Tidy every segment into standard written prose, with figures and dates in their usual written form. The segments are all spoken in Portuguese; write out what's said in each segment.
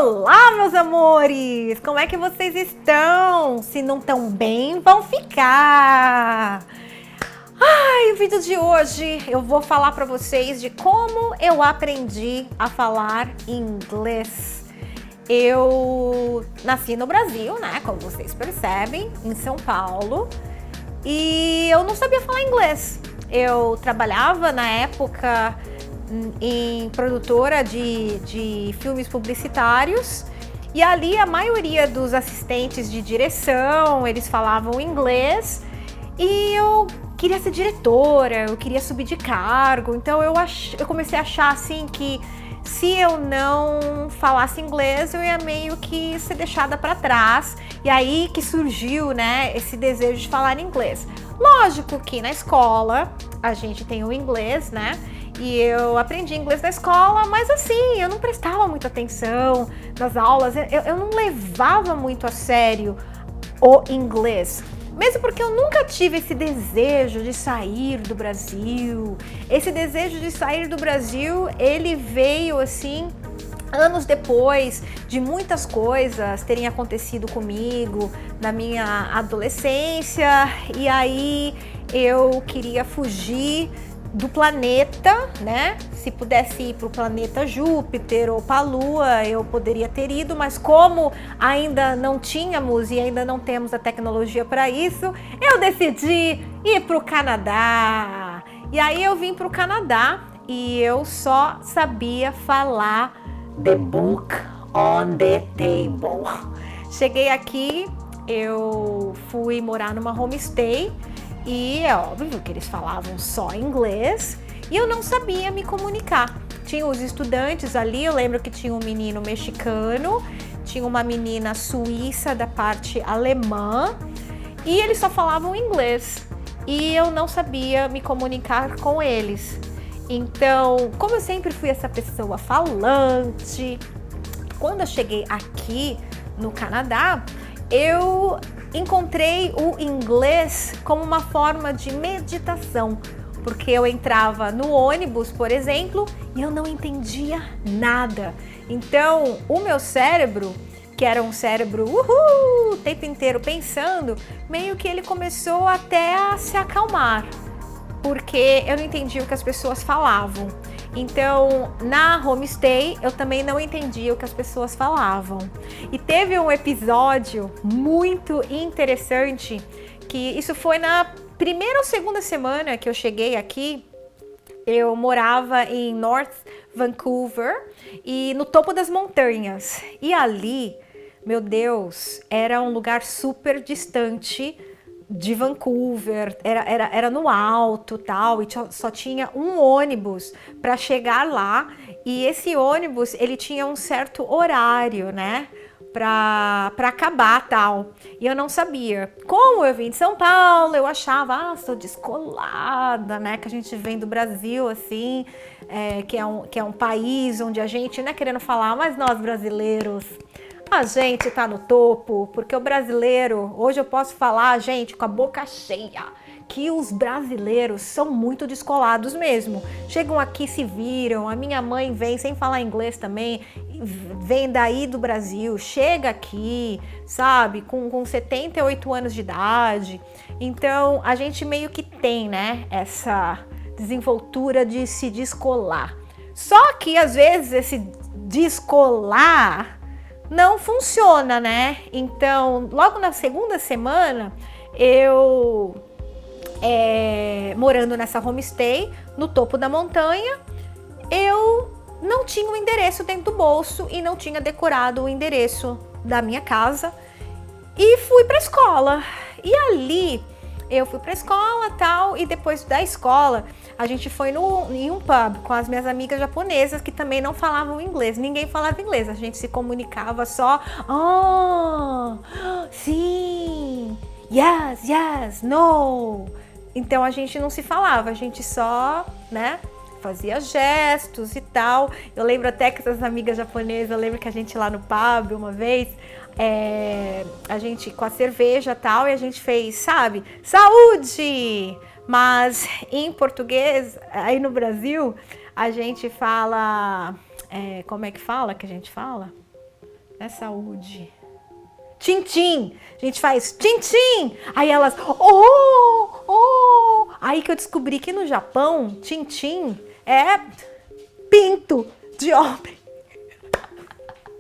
Olá, meus amores! Como é que vocês estão? Se não estão bem, vão ficar! O vídeo de hoje eu vou falar para vocês de como eu aprendi a falar inglês. Eu nasci no Brasil, né? Como vocês percebem, em São Paulo, e eu não sabia falar inglês. Eu trabalhava na época em produtora de filmes publicitários, e ali a maioria dos assistentes de direção, eles falavam inglês, e eu queria ser diretora, eu queria subir de cargo, então eu comecei a achar assim que se eu não falasse inglês, eu ia meio que ser deixada para trás, e aí que surgiu, né, esse desejo de falar inglês. Lógico que na escola a gente tem o inglês, né? E eu aprendi inglês na escola, mas assim, eu não prestava muita atenção nas aulas, eu não levava muito a sério o inglês. Mesmo porque eu nunca tive esse desejo de sair do Brasil. Esse desejo de sair do Brasil, ele veio assim anos depois de muitas coisas terem acontecido comigo na minha adolescência. E aí eu queria fugir do planeta, né? Se pudesse ir para o planeta Júpiter ou para a Lua, eu poderia ter ido, mas como ainda não tínhamos e ainda não temos a tecnologia para isso, eu decidi ir para o Canadá. E aí eu vim para o Canadá e eu só sabia falar the book on the table. Cheguei aqui, eu fui morar numa homestay, e é óbvio que eles falavam só inglês e eu não sabia me comunicar. Tinha os estudantes ali, eu lembro que tinha um menino mexicano, tinha uma menina suíça da parte alemã e eles só falavam inglês e eu não sabia me comunicar com eles. Então, como eu sempre fui essa pessoa falante, quando eu cheguei aqui no Canadá, eu encontrei o inglês como uma forma de meditação, porque eu entrava no ônibus, por exemplo, e eu não entendia nada. Então, o meu cérebro, que era um cérebro o tempo inteiro pensando, meio que ele começou até a se acalmar, porque eu não entendia o que as pessoas falavam. Então, na homestay, eu também não entendia o que as pessoas falavam. E teve um episódio muito interessante, que isso foi na primeira ou segunda semana que eu cheguei aqui. Eu morava em North Vancouver e no topo das montanhas. E ali, meu Deus, era um lugar super distante de Vancouver, era no alto tal, e só tinha um ônibus para chegar lá, e esse ônibus ele tinha um certo horário, né, para acabar tal, e eu não sabia. Como eu vim de São Paulo, eu achava, sou descolada, né, que a gente vem do Brasil assim, que é um país onde a gente, não é querendo falar, mas nós brasileiros, a gente tá no topo, porque o brasileiro, hoje eu posso falar, gente, com a boca cheia, que os brasileiros são muito descolados mesmo. Chegam aqui, se viram, a minha mãe vem sem falar inglês também, vem daí do Brasil, chega aqui, sabe, com 78 anos de idade. Então, a gente meio que tem, né, essa desenvoltura de se descolar. Só que, às vezes, esse descolar não funciona, né? Então, logo na segunda semana, eu morando nessa homestay, no topo da montanha, eu não tinha o endereço dentro do bolso e não tinha decorado o endereço da minha casa e fui para a escola. E ali eu fui para a escola tal, e depois da escola a gente foi em um pub com as minhas amigas japonesas que também não falavam inglês, ninguém falava inglês, a gente se comunicava só, sim, yes, yes, no. Então a gente não se falava, a gente só, né, fazia gestos e tal. Eu lembro até que essas amigas japonesas, eu lembro que a gente lá no pub uma vez, a gente com a cerveja e tal, e a gente fez, sabe, saúde! Mas em português, aí no Brasil, a gente fala, como é que fala que a gente fala? É saúde. Tchim-tchim. A gente faz tchim-tchim. Aí elas, oh, oh. Aí que eu descobri que no Japão, tchim-tchim é pinto de homem.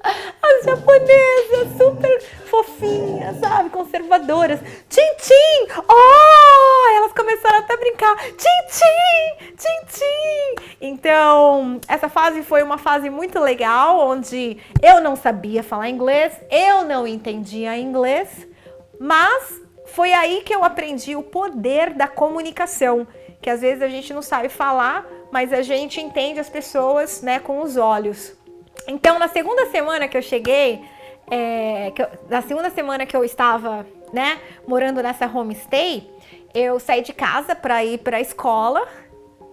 As japonesas, super fofinhas, sabe? Conservadoras. Tchim-tchim! Oh! Elas começaram até a brincar. Tchim-tchim! Tchim-tchim! Então, essa fase foi uma fase muito legal, onde eu não sabia falar inglês, eu não entendia inglês, mas foi aí que eu aprendi o poder da comunicação, que às vezes a gente não sabe falar, mas a gente entende as pessoas, né, com os olhos. Então, na segunda semana que eu cheguei, na segunda semana que eu estava, né, morando nessa homestay, eu saí de casa para ir para a escola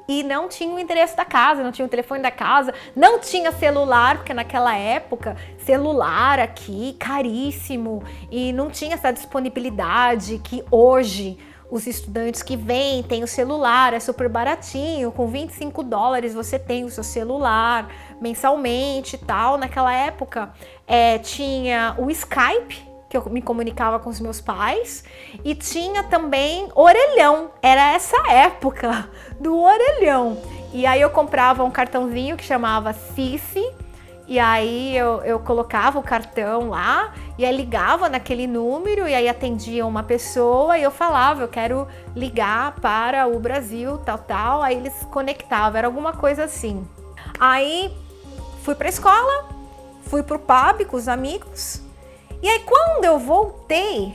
e não tinha o endereço da casa, não tinha o telefone da casa, não tinha celular, porque naquela época, celular aqui, caríssimo, e não tinha essa disponibilidade que hoje os estudantes que vêm têm o celular, é super baratinho, com $25 você tem o seu celular mensalmente e tal. Naquela época tinha o Skype, que eu me comunicava com os meus pais, e tinha também orelhão, era essa época do orelhão. E aí eu comprava um cartãozinho que chamava Cici, e aí eu colocava o cartão lá, e aí ligava naquele número, e aí atendia uma pessoa, e eu falava, eu quero ligar para o Brasil, tal, tal, aí eles conectavam, era alguma coisa assim. Aí fui pra escola, fui pro pub com os amigos, e aí quando eu voltei,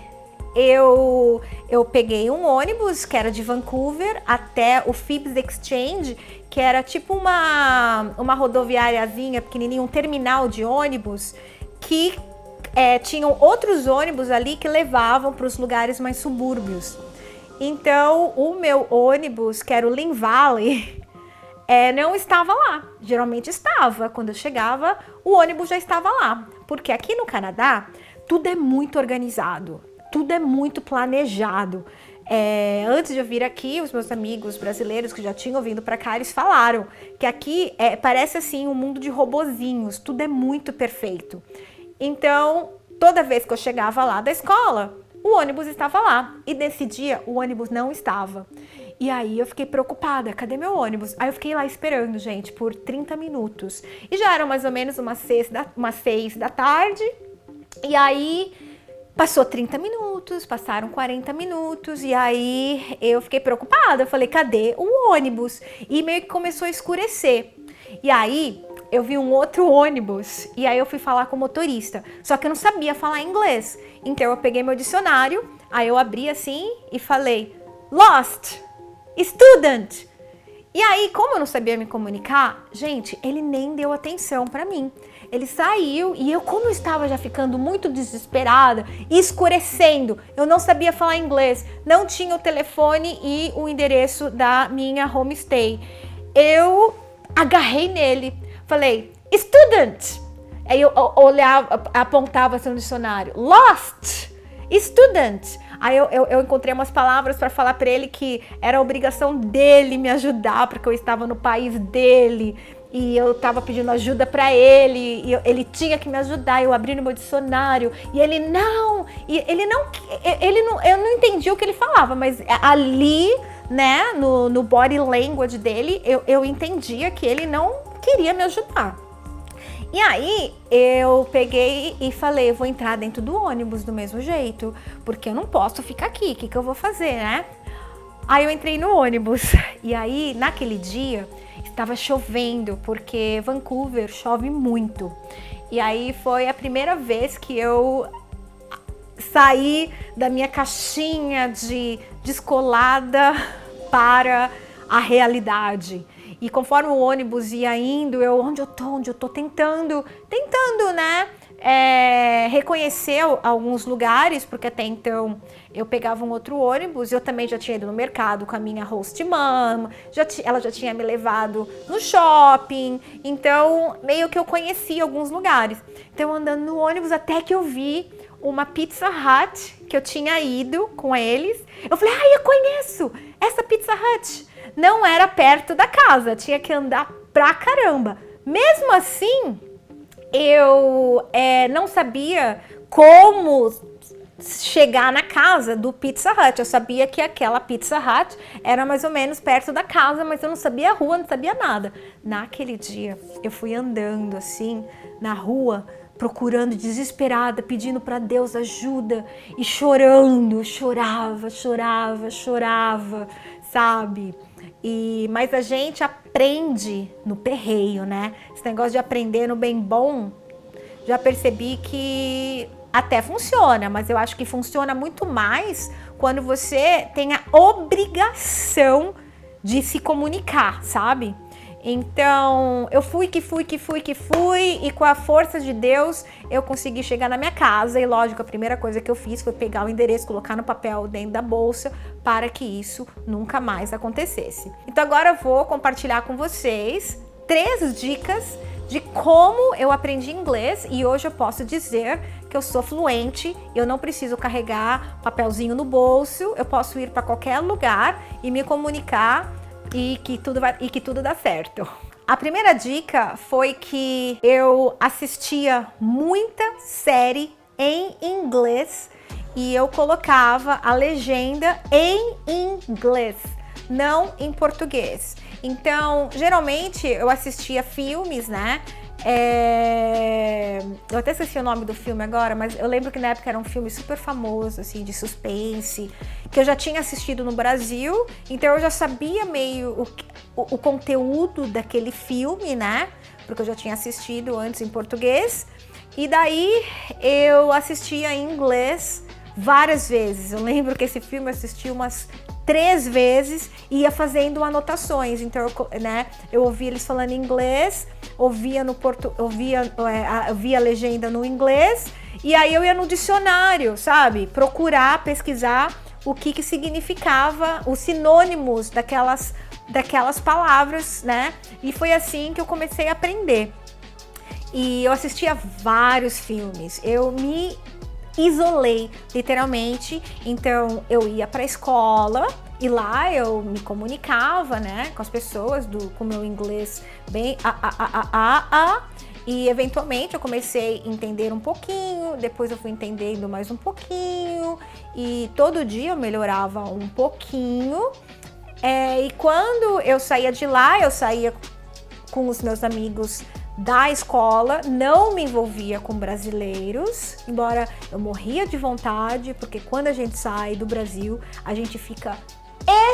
eu peguei um ônibus que era de Vancouver até o Phibbs Exchange, que era tipo uma rodoviáriazinha pequenininha, um terminal de ônibus, que tinham outros ônibus ali que levavam para os lugares mais subúrbios. Então o meu ônibus, que era o Lynn Valley, não estava lá. Geralmente estava, quando eu chegava, o ônibus já estava lá. Porque aqui no Canadá, tudo é muito organizado, tudo é muito planejado. Antes de eu vir aqui, os meus amigos brasileiros que já tinham vindo para cá, eles falaram que aqui parece assim um mundo de robozinhos, tudo é muito perfeito. Então, toda vez que eu chegava lá da escola, o ônibus estava lá. E nesse dia, o ônibus não estava. E aí eu fiquei preocupada, cadê meu ônibus? Aí eu fiquei lá esperando, gente, por 30 minutos. E já eram mais ou menos umas 6 da tarde. E aí passou 30 minutos, passaram 40 minutos, e aí eu fiquei preocupada. Eu falei, cadê o ônibus? E meio que começou a escurecer. E aí eu vi um outro ônibus, e aí eu fui falar com o motorista. Só que eu não sabia falar inglês. Então eu peguei meu dicionário, aí eu abri assim e falei, lost, student. E aí, como eu não sabia me comunicar, gente, ele nem deu atenção pra mim. Ele saiu e como eu estava já ficando muito desesperada, escurecendo, eu não sabia falar inglês, não tinha o telefone e o endereço da minha homestay. Eu agarrei nele, falei, student. Aí eu olhava, apontava assim no dicionário, lost, student. Aí eu encontrei umas palavras para falar para ele que era a obrigação dele me ajudar, porque eu estava no país dele e eu estava pedindo ajuda para ele e ele tinha que me ajudar. Eu abri no meu dicionário e ele não, eu não entendi o que ele falava, mas ali, né, no body language dele, eu entendia que ele não queria me ajudar. E aí eu peguei e falei, eu vou entrar dentro do ônibus do mesmo jeito, porque eu não posso ficar aqui, o que eu vou fazer, né? Aí eu entrei no ônibus, e aí naquele dia estava chovendo, porque Vancouver chove muito. E aí foi a primeira vez que eu saí da minha caixinha de descolada para a realidade. E conforme o ônibus ia indo, onde eu tô tentando, né, reconhecer alguns lugares, porque até então eu pegava um outro ônibus, eu também já tinha ido no mercado com a minha host mom, ela já tinha me levado no shopping, então meio que eu conhecia alguns lugares. Então andando no ônibus até que eu vi uma Pizza Hut, que eu tinha ido com eles, eu falei, eu conheço essa Pizza Hut. Não era perto da casa, tinha que andar pra caramba. Mesmo assim, eu não sabia como chegar na casa do Pizza Hut. Eu sabia que aquela Pizza Hut era mais ou menos perto da casa, mas eu não sabia a rua, não sabia nada. Naquele dia, eu fui andando assim, na rua, procurando, desesperada, pedindo para Deus ajuda e chorando, chorava, sabe? Mas a gente aprende no perreio, né? Esse negócio de aprender no bem bom, já percebi que até funciona, mas eu acho que funciona muito mais quando você tem a obrigação de se comunicar, sabe? Então, eu fui, e com a força de Deus, eu consegui chegar na minha casa. E lógico, a primeira coisa que eu fiz foi pegar o endereço, colocar no papel dentro da bolsa, para que isso nunca mais acontecesse. Então agora eu vou compartilhar com vocês 3 dicas de como eu aprendi inglês, e hoje eu posso dizer que eu sou fluente, eu não preciso carregar papelzinho no bolso, eu posso ir para qualquer lugar e me comunicar e que tudo dá certo. A primeira dica foi que eu assistia muita série em inglês e eu colocava a legenda em inglês, não em português. Então, geralmente eu assistia filmes, né? Eu até esqueci o nome do filme agora, mas eu lembro que na época era um filme super famoso, assim, de suspense, que eu já tinha assistido no Brasil, então eu já sabia meio o conteúdo daquele filme, né? Porque eu já tinha assistido antes em português, e daí eu assistia em inglês várias vezes. Eu lembro que esse filme eu assisti umas 3 vezes e ia fazendo anotações. Então, eu ouvia eles falando inglês, ouvia a legenda no inglês, e aí eu ia no dicionário, sabe? Procurar, pesquisar o que significava, os sinônimos daquelas palavras, né? E foi assim que eu comecei a aprender. E eu assistia vários filmes. Eu me isolei, literalmente. Então eu ia para a escola e lá eu me comunicava, né, com as pessoas com meu inglês bem e eventualmente eu comecei a entender um pouquinho, depois eu fui entendendo mais um pouquinho e todo dia eu melhorava um pouquinho. E quando eu saía de lá, eu saía com os meus amigos da escola, não me envolvia com brasileiros, embora eu morria de vontade, porque quando a gente sai do Brasil, a gente fica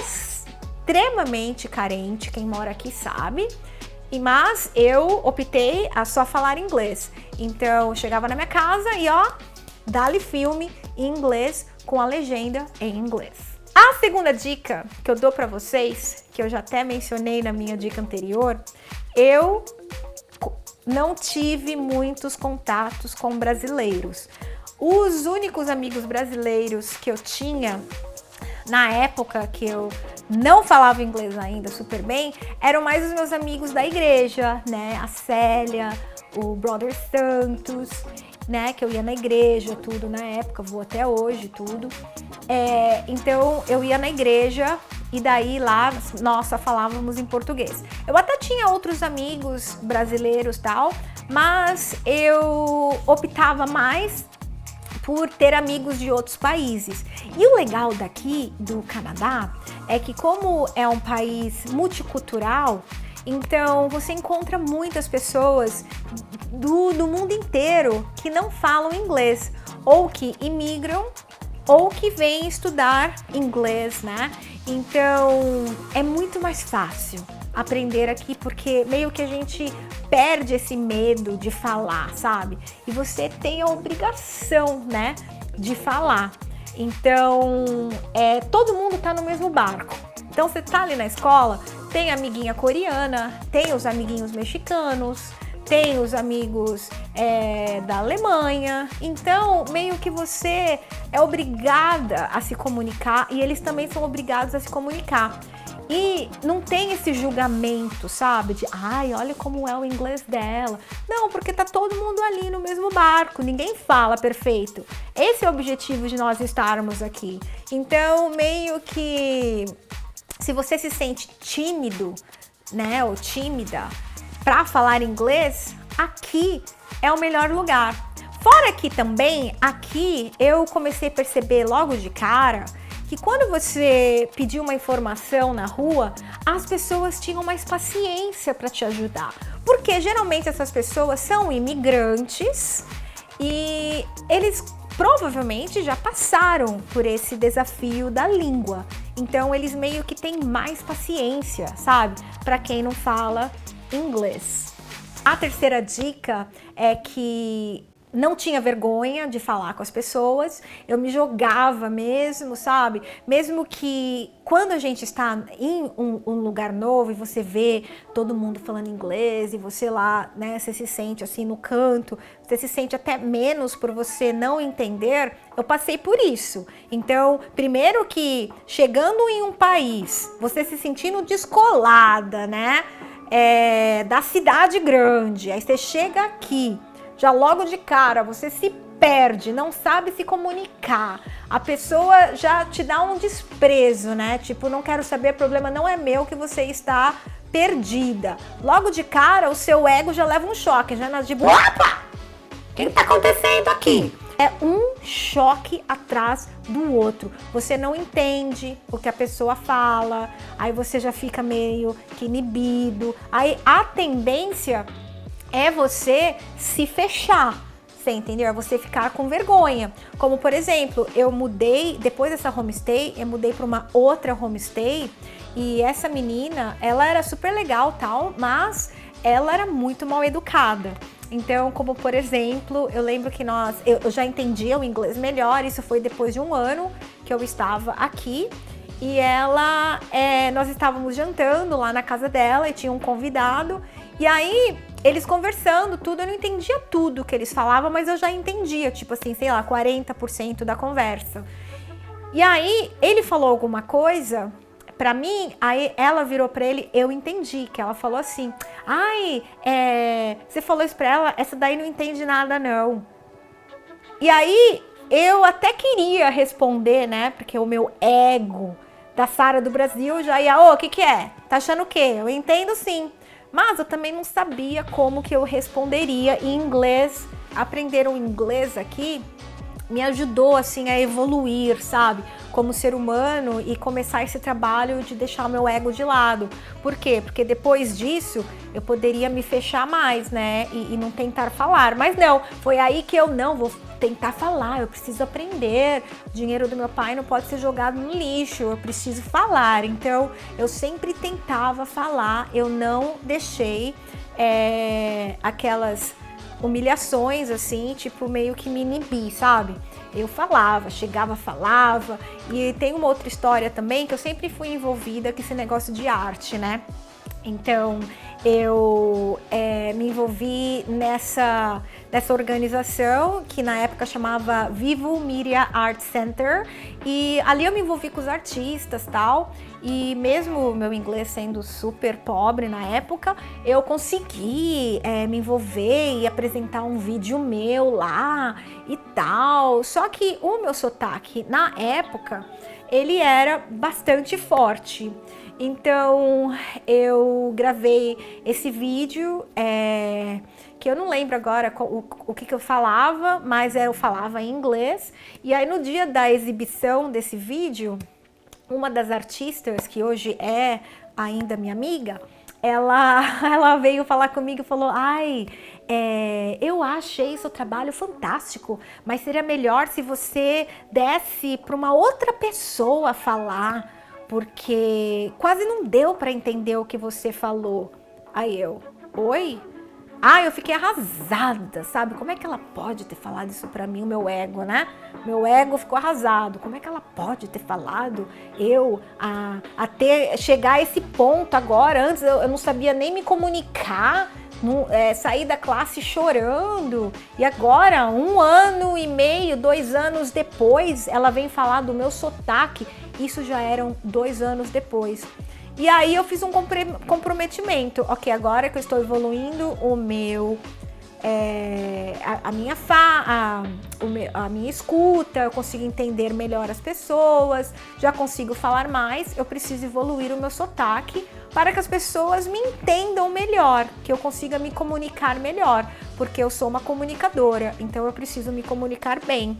extremamente carente, quem mora aqui sabe, mas eu optei a só falar inglês. Então, eu chegava na minha casa e dá-lhe filme em inglês com a legenda em inglês. A segunda dica que eu dou para vocês, que eu já até mencionei na minha dica anterior, eu não tive muitos contatos com brasileiros. Os únicos amigos brasileiros que eu tinha na época que eu não falava inglês ainda super bem, eram mais os meus amigos da igreja, né? A Célia, o Brother Santos, né? Que eu ia na igreja, tudo na época, vou até hoje, tudo. Então eu ia na igreja e daí lá, nossa, falávamos em português. Eu até tinha outros amigos brasileiros tal, mas eu optava mais por ter amigos de outros países. E o legal daqui do Canadá é que, como é um país multicultural, então você encontra muitas pessoas do mundo inteiro que não falam inglês, ou que imigram, ou que vêm estudar inglês, né? Então é muito mais fácil aprender aqui, porque meio que a gente perde esse medo de falar, sabe? E você tem a obrigação, né, de falar. Então, todo mundo tá no mesmo barco. Então, você tá ali na escola, tem amiguinha coreana, tem os amiguinhos mexicanos, tem os amigos da Alemanha. Então, meio que você é obrigada a se comunicar e eles também são obrigados a se comunicar. E não tem esse julgamento, sabe? De, olha como é o inglês dela. Não, porque tá todo mundo ali no mesmo barco, ninguém fala perfeito. Esse é o objetivo de nós estarmos aqui. Então, meio que, se você se sente tímido, né, ou tímida, para falar inglês, aqui é o melhor lugar. Fora que também, aqui eu comecei a perceber logo de cara que quando você pediu uma informação na rua, as pessoas tinham mais paciência para te ajudar. Porque geralmente essas pessoas são imigrantes e eles provavelmente já passaram por esse desafio da língua. Então eles meio que têm mais paciência, sabe? Para quem não fala inglês. A terceira dica é que não tinha vergonha de falar com as pessoas, eu me jogava mesmo, sabe? Mesmo que quando a gente está em um lugar novo e você vê todo mundo falando inglês e você lá, né, você se sente assim no canto, você se sente até menos por você não entender, eu passei por isso. Então, primeiro que chegando em um país, você se sentindo descolada, né? Da cidade grande, aí você chega aqui, já logo de cara, você se perde, não sabe se comunicar. A pessoa já te dá um desprezo, né? Tipo, não quero saber, problema não é meu que você está perdida. Logo de cara, o seu ego já leva um choque, já nasce tipo, opa! O que está acontecendo aqui? É um choque atrás do outro. Você não entende o que a pessoa fala, aí você já fica meio que inibido. Aí a tendência é você se fechar, você entendeu? É você ficar com vergonha. Como, por exemplo, eu mudei, depois dessa homestay, eu mudei para uma outra homestay e essa menina, ela era super legal tal, mas ela era muito mal educada. Então, como por exemplo, eu lembro que eu já entendia o inglês melhor, isso foi depois de um ano que eu estava aqui. E nós estávamos jantando lá na casa dela e tinha um convidado. E aí, eles conversando, tudo, eu não entendia tudo que eles falavam, mas eu já entendia, tipo assim, sei lá, 40% da conversa. E aí, ele falou alguma coisa pra mim, aí ela virou pra ele, eu entendi, que ela falou assim, você falou isso pra ela, essa daí não entende nada não. E aí, eu até queria responder, né, porque o meu ego da Sara do Brasil já ia, o que é? Tá achando o quê? Eu entendo sim. Mas eu também não sabia como que eu responderia em inglês. Aprender o inglês aqui me ajudou assim a evoluir, sabe? Como ser humano e começar esse trabalho de deixar o meu ego de lado. Por quê? Porque depois disso eu poderia me fechar mais, né? E não tentar falar. Mas não, foi aí que eu não vou tentar falar, eu preciso aprender. O dinheiro do meu pai não pode ser jogado no lixo, eu preciso falar. Então eu sempre tentava falar, eu não deixei aquelas humilhações assim, tipo meio que me inibir, sabe? Eu falava, chegava, falava. E tem uma outra história também que eu sempre fui envolvida com esse negócio de arte, né? Então eu me envolvi nessa organização que na época chamava Vivo Media Art Center e ali eu me envolvi com os artistas e tal, e mesmo meu inglês sendo super pobre na época, eu consegui me envolver e apresentar um vídeo meu lá e tal. Só que o meu sotaque na época, ele era bastante forte. Então eu gravei esse vídeo, que eu não lembro agora o que eu falava, mas eu falava em inglês. E aí no dia da exibição desse vídeo, uma das artistas, que hoje é ainda minha amiga, ela veio falar comigo e falou, eu achei seu trabalho fantástico, mas seria melhor se você desse para uma outra pessoa falar, porque quase não deu para entender o que você falou. Aí eu, oi? Eu fiquei arrasada, sabe? Como é que ela pode ter falado isso pra mim, o meu ego, né? Meu ego ficou arrasado. Como é que ela pode ter falado chegar a esse ponto agora? Antes eu não sabia nem me comunicar, saí da classe chorando. E agora, 1 ano e meio, 2 anos depois, ela vem falar do meu sotaque. Isso já eram 2 anos depois. E aí eu fiz um comprometimento. Ok, agora que eu estou evoluindo o meu a minha escuta, eu consigo entender melhor as pessoas, já consigo falar mais. Eu preciso evoluir o meu sotaque para que as pessoas me entendam melhor, que eu consiga me comunicar melhor, porque eu sou uma comunicadora, então eu preciso me comunicar bem.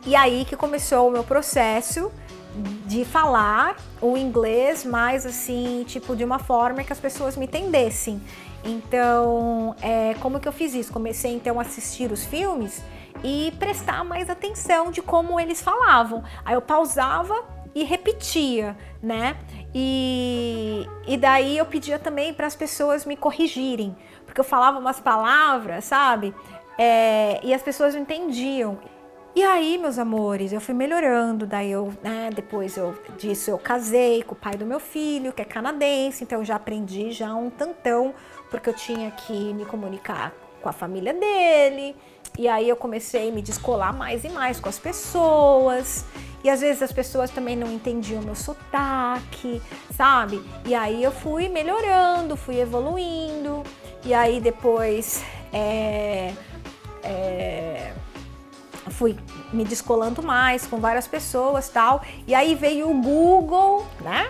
E aí que começou o meu processo de falar o inglês mais assim, tipo, de uma forma que as pessoas me entendessem. Então, como que eu fiz isso? Comecei então a assistir os filmes e prestar mais atenção de como eles falavam. Aí eu pausava e repetia, né? E daí eu pedia também para as pessoas me corrigirem, porque eu falava umas palavras, sabe? E as pessoas não entendiam. E aí, meus amores, eu fui melhorando, daí depois disso eu casei com o pai do meu filho, que é canadense, então eu já aprendi já um tantão, porque eu tinha que me comunicar com a família dele, e aí eu comecei a me descolar mais e mais com as pessoas, e às vezes as pessoas também não entendiam o meu sotaque, sabe? E aí eu fui melhorando, fui evoluindo, e aí depois fui me descolando mais com várias pessoas, tal. E aí veio o Google, né?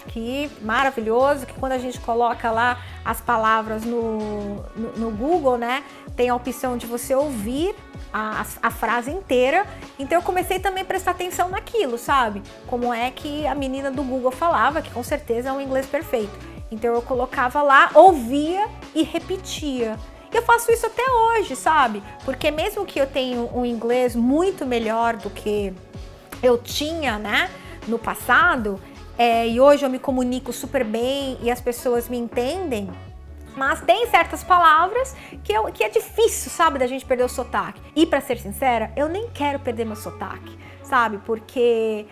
Que maravilhoso, que quando a gente coloca lá as palavras no Google, né? Tem a opção de você ouvir a frase inteira. Então eu comecei também a prestar atenção naquilo, sabe? Como é que a menina do Google falava, que com certeza é um inglês perfeito. Então eu colocava lá, ouvia e repetia. Eu faço isso até hoje, sabe? Porque mesmo que eu tenha um inglês muito melhor do que eu tinha, né, no passado, e hoje eu me comunico super bem e as pessoas me entendem, mas tem certas palavras que é difícil, sabe, da gente perder o sotaque. E pra ser sincera, eu nem quero perder meu sotaque, sabe? Porque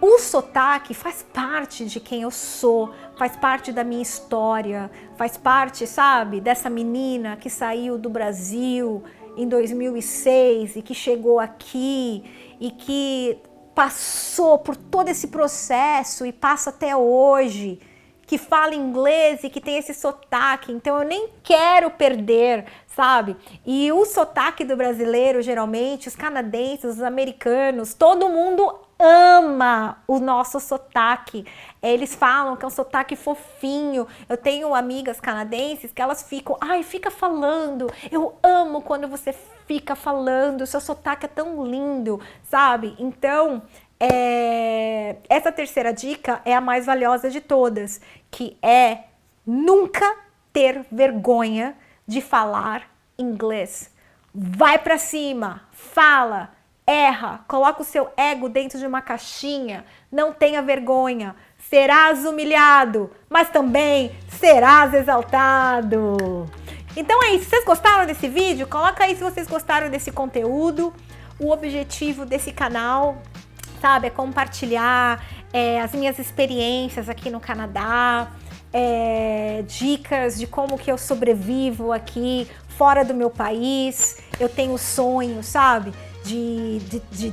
o sotaque faz parte de quem eu sou, faz parte da minha história, faz parte, sabe, dessa menina que saiu do Brasil em 2006 e que chegou aqui e que passou por todo esse processo e passa até hoje, que fala inglês e que tem esse sotaque. Então eu nem quero perder, sabe? E o sotaque do brasileiro, geralmente, os canadenses, os americanos, todo mundo ama o nosso sotaque. Eles falam que é um sotaque fofinho. Eu tenho amigas canadenses que elas ficam, fica falando, eu amo quando você fica falando, seu sotaque é tão lindo, sabe? Então, essa terceira dica é a mais valiosa de todas, que é nunca ter vergonha de falar inglês. Vai pra cima, fala, erra, coloca o seu ego dentro de uma caixinha, não tenha vergonha, serás humilhado, mas também serás exaltado. Então é isso, se vocês gostaram desse vídeo, coloca aí se vocês gostaram desse conteúdo. O objetivo desse canal, sabe, é compartilhar as minhas experiências aqui no Canadá, dicas de como que eu sobrevivo aqui fora do meu país. Eu tenho sonho, sabe, de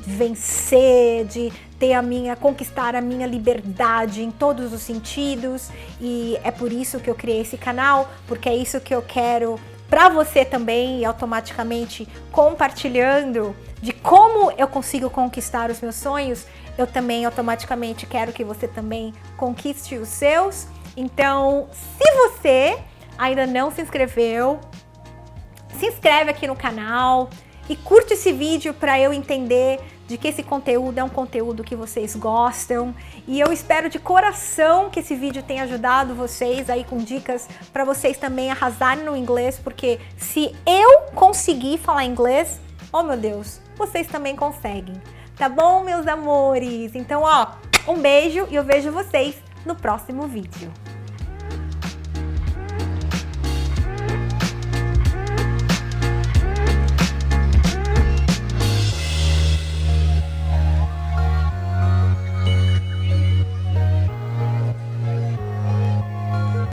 vencer, de ter conquistar a minha liberdade em todos os sentidos, e é por isso que eu criei esse canal, porque é isso que eu quero para você também, e automaticamente compartilhando de como eu consigo conquistar os meus sonhos, eu também automaticamente quero que você também conquiste os seus. Então, se você ainda não se inscreveu, se inscreve aqui no canal e curte esse vídeo para eu entender de que esse conteúdo é um conteúdo que vocês gostam. E eu espero de coração que esse vídeo tenha ajudado vocês aí com dicas para vocês também arrasarem no inglês, porque se eu conseguir falar inglês, oh meu Deus, vocês também conseguem. Tá bom, meus amores? Então, um beijo e eu vejo vocês no próximo vídeo.